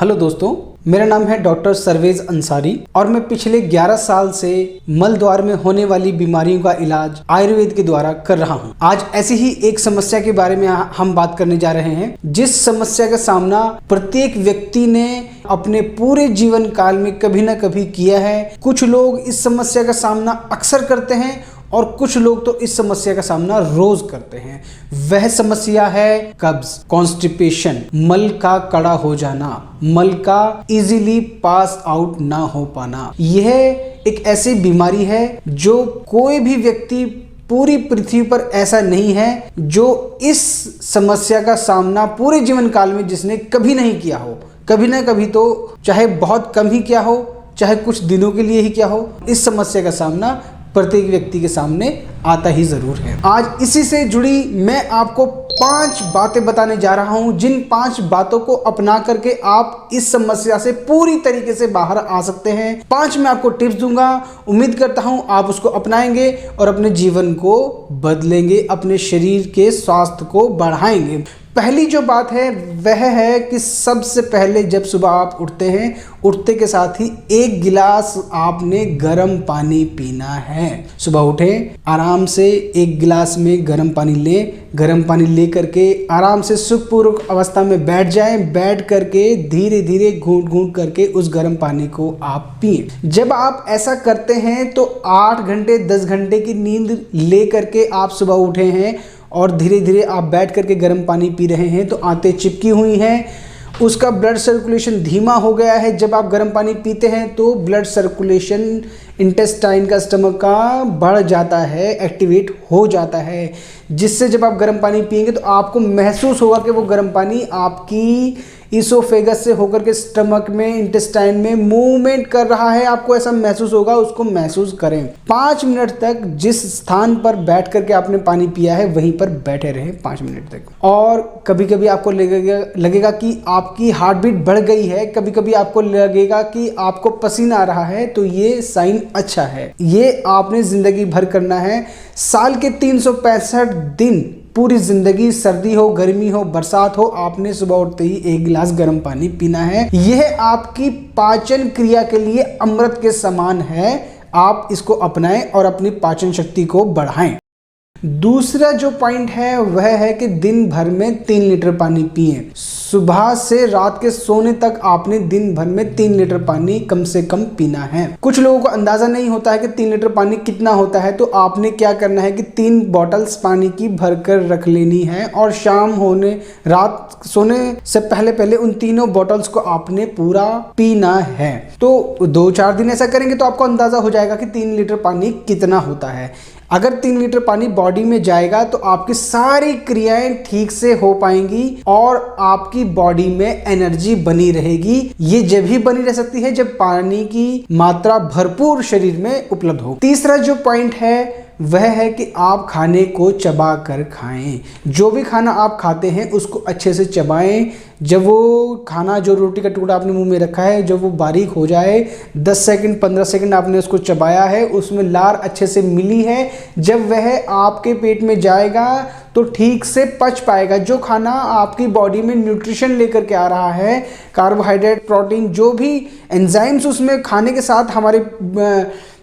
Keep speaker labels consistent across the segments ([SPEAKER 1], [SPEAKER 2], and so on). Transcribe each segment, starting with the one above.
[SPEAKER 1] Hello दोस्तों, मेरा नाम है डॉक्टर सर्वेज अंसारी और मैं पिछले 11 साल से मल द्वार में होने वाली बीमारियों का इलाज आयुर्वेद के द्वारा कर रहा हूं। आज ऐसी ही एक समस्या के बारे में हम बात करने जा रहे हैं, जिस समस्या का सामना प्रत्येक व्यक्ति ने अपने पूरे जीवन काल में कभी ना कभी किया है। कुछ लोग इस समस्या का सामना अक्सर करते हैं और कुछ लोग तो इस समस्या का सामना रोज करते हैं। वह समस्या है कब्ज, कॉन्स्टिपेशन, मल का कड़ा हो जाना, मल का इजीली पास आउट ना हो पाना। यह एक ऐसी बीमारी है जो कोई भी व्यक्ति पूरी पृथ्वी पर ऐसा नहीं है जो इस समस्या का सामना पूरे जीवन काल में जिसने कभी नहीं किया हो। कभी ना कभी तो चाहे बहुत कम ही किया हो, चाहे कुछ दिनों के लिए ही किया हो, इस समस्या का सामना प्रत्येक व्यक्ति के सामने आता ही जरूर है। आज इसी से जुड़ी मैं आपको 5 बातें बताने जा रहा हूं, जिन 5 बातों को अपना करके आप इस समस्या से पूरी तरीके से बाहर आ सकते हैं। 5 मैं आपको टिप्स दूंगा, उम्मीद करता हूं आप उसको अपनाएंगे और अपने जीवन को बदलेंगे, अपने शरीर के स्वास्थ्य को बढ़ाएंगे। पहली जो बात है वह है कि सबसे पहले जब सुबह आप उठते हैं, उठते के साथ ही 1 गिलास आपने गर्म पानी पीना है। सुबह उठे, आराम से 1 गिलास में गर्म पानी लें। गर्म पानी ले करके आराम से सुखपूर्वक अवस्था में बैठ जाएं। बैठ करके धीरे धीरे घूंट घूंट करके उस गर्म पानी को आप पिएं। जब आप ऐसा करते हैं तो 8 घंटे 10 घंटे की नींद ले करके आप सुबह उठे हैं और धीरे धीरे आप बैठ करके गर्म पानी पी रहे हैं तो आंतें चिपकी हुई हैं, उसका ब्लड सर्कुलेशन धीमा हो गया है। जब आप गर्म पानी पीते हैं तो ब्लड सर्कुलेशन इंटेस्टाइन का, स्टमक का बढ़ जाता है, एक्टिवेट हो जाता है, जिससे जब आप गर्म पानी पिएंगे तो आपको महसूस होगा कि वो गर्म पानी आपकी इसोफेगस से होकर के स्टमक में, इंटेस्टाइन में मूवमेंट कर रहा है। आपको ऐसा महसूस होगा, उसको महसूस करें। 5 मिनट तक जिस स्थान पर बैठ करके आपने पानी पिया है वहीं पर बैठे रहें 5 मिनट तक। और कभी कभी आपको लगेगा कि आपकी हार्ट बीट बढ़ गई है, कभी कभी आपको लगेगा कि आपको पसीना आ रहा है, तो ये साइन अच्छा है। ये आपने जिंदगी भर करना है। साल के 365 दिन पूरी जिंदगी, सर्दी हो, गर्मी हो, बरसात हो, आपने सुबह उठते ही 1 गिलास गर्म पानी पीना है। यह आपकी पाचन क्रिया के लिए अमृत के समान है। आप इसको अपनाएं और अपनी पाचन शक्ति को बढ़ाएं। दूसरा जो पॉइंट है वह है कि दिन भर में 3 लीटर पानी पिएं। सुबह से रात के सोने तक आपने दिन भर में 3 लीटर पानी कम से कम पीना है। कुछ लोगों को अंदाजा नहीं होता है कि 3 लीटर पानी कितना होता है, तो आपने क्या करना है कि 3 बॉटल्स पानी की भरकर रख लेनी है और शाम होने, रात सोने से पहले पहले उन तीनों बॉटल्स को आपने पूरा पीना है। तो 2-4 दिन ऐसा करेंगे तो आपको अंदाजा हो जाएगा कि 3 लीटर पानी कितना होता है। अगर 3 लीटर पानी बॉडी में जाएगा तो आपकी सारी क्रियाएं ठीक से हो पाएंगी और आपकी बॉडी में एनर्जी बनी रहेगी। ये जब ही बनी रह सकती है जब पानी की मात्रा भरपूर शरीर में उपलब्ध हो। तीसरा जो पॉइंट है वह है कि आप खाने को चबा कर खाएं। जो भी खाना आप खाते हैं उसको अच्छे से चबाएं। जब वो खाना, जो रोटी का टुकड़ा आपने मुंह में रखा है, जब वो बारीक हो जाए, 10 सेकंड 15 सेकंड आपने उसको चबाया है, उसमें लार अच्छे से मिली है, जब वह आपके पेट में जाएगा तो ठीक से पच पाएगा। जो खाना आपकी बॉडी में न्यूट्रिशन लेकर के आ रहा है, कार्बोहाइड्रेट, प्रोटीन, जो भी एंजाइम्स उसमें खाने के साथ हमारे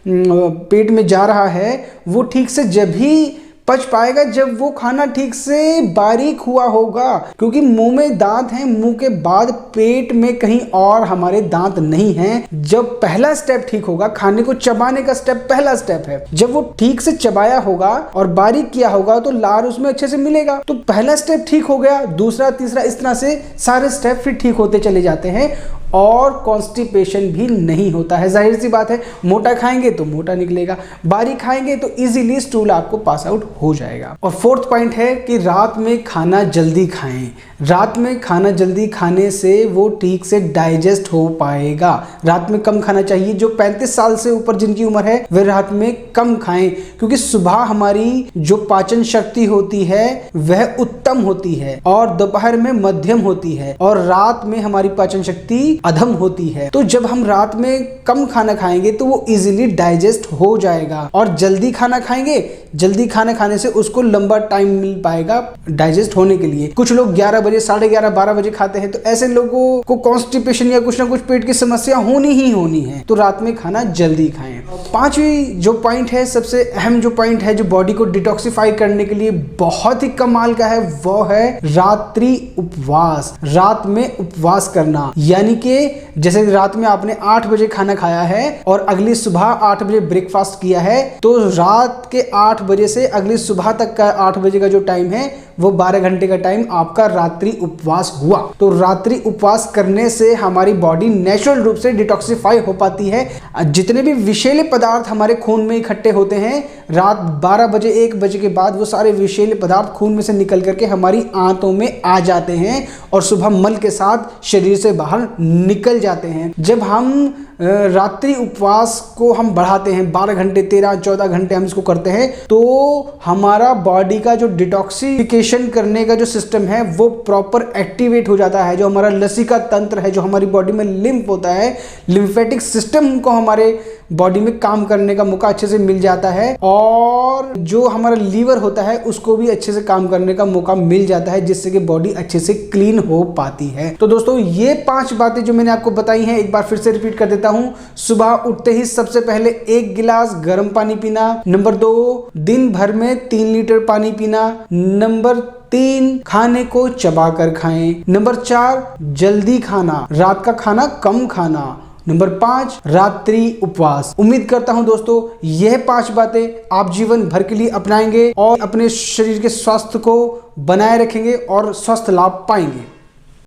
[SPEAKER 1] पेट में जा रहा है, वो ठीक से जब ही पच पाएगा जब वो खाना ठीक से बारीक हुआ होगा। क्योंकि मुंह में दांत हैं, मुंह के बाद पेट में कहीं और हमारे दांत नहीं हैं। जब पहला स्टेप ठीक होगा, खाने को चबाने का स्टेप पहला स्टेप है, जब वो ठीक से चबाया होगा और बारीक किया होगा तो लार उसमें अच्छे से मिलेगा। तो पहला स्टेप ठीक हो गया, दूसरा, तीसरा, इस तरह से सारे स्टेप फिर ठीक होते चले जाते हैं और कॉन्स्टिपेशन भी नहीं होता है। जाहिर सी बात है, मोटा खाएंगे तो मोटा निकलेगा, बारीक खाएंगे तो इजीली स्टूल आपको पास आउट हो जाएगा। और 4th पॉइंट है कि रात में खाना जल्दी खाएं। रात में खाना जल्दी खाने से वो ठीक से डाइजेस्ट हो पाएगा। रात में कम खाना चाहिए। जो 35 साल से ऊपर जिनकी उम्र है वे रात में कम खाएं, क्योंकि सुबह हमारी जो पाचन शक्ति होती है वह उत्तम होती है और दोपहर में मध्यम होती है और रात में हमारी पाचन शक्ति अधम होती है। तो जब हम रात में कम खाना खाएंगे तो वो इजीली डाइजेस्ट हो जाएगा, और जल्दी खाना खाएंगे, जल्दी खाना खाने से उसको लंबा टाइम मिल पाएगा डाइजेस्ट होने के लिए। कुछ लोग 11 बजे, 11:30, 12 बजे खाते हैं, तो ऐसे लोगों को कॉन्स्टिपेशन या कुछ ना कुछ पेट की समस्या होनी ही होनी है। तो रात में खाना जल्दी खाएं। पांचवी जो पॉइंट है, सबसे अहम जो पॉइंट है, जो बॉडी को डिटॉक्सिफाई करने के लिए बहुत ही कमाल का है, वो है रात्रि उपवास। रात में उपवास करना, यानी कि जैसे रात में आपने 8 बजे खाना खाया है और अगली सुबह 8 बजे ब्रेकफास्ट किया है, तो रात के 8 बजे से अगली सुबह तक का 8 बजे का जो टाइम है वो 12 घंटे का टाइम आपका रात्रि उपवास हुआ। तो रात्रि उपवास करने से हमारी बॉडी नेचुरल रूप से डिटॉक्सिफाई हो पाती है। जितने भी विषैले पदार्थ हमारे खून में इकट्ठे होते हैं, रात 12 बजे 1 बजे के बाद वो सारे विषैले पदार्थ खून में से निकल करके हमारी आंतों में आ जाते हैं और सुबह मल के साथ शरीर से बाहर निकल जाते हैं। जब हम रात्रि उपवास को हम बढ़ाते हैं, 12 घंटे, 13, 14 घंटे हम इसको करते हैं, तो हमारा बॉडी का जो डिटॉक्सिफिकेशन करने का जो सिस्टम है वो प्रॉपर एक्टिवेट हो जाता है। जो हमारा लसीका तंत्र है, जो हमारी बॉडी में लिम्फ होता है, लिम्फेटिक सिस्टम को हमारे बॉडी में काम करने का मौका अच्छे से मिल जाता है, और जो हमारा लीवर होता है उसको भी अच्छे से काम करने का मौका मिल जाता है, जिससे कि बॉडी अच्छे से क्लीन हो पाती है। तो दोस्तों, ये 5 बातें जो मैंने आपको बताई हैं, एक बार फिर से रिपीट कर देता हूं। सुबह उठते ही सबसे पहले 1 गिलास गर्म पानी पीना। नंबर 2, दिन भर में 3 लीटर पानी पीना। नंबर 3, खाने को चबा कर खाएं। नंबर 4, जल्दी खाना, रात का खाना कम खाना। नंबर 5, रात्रि उपवास। उम्मीद करता हूं दोस्तों, यह 5 बातें आप जीवन भर के लिए अपनाएंगे और अपने शरीर के स्वास्थ्य को बनाए रखेंगे और स्वस्थ लाभ पाएंगे।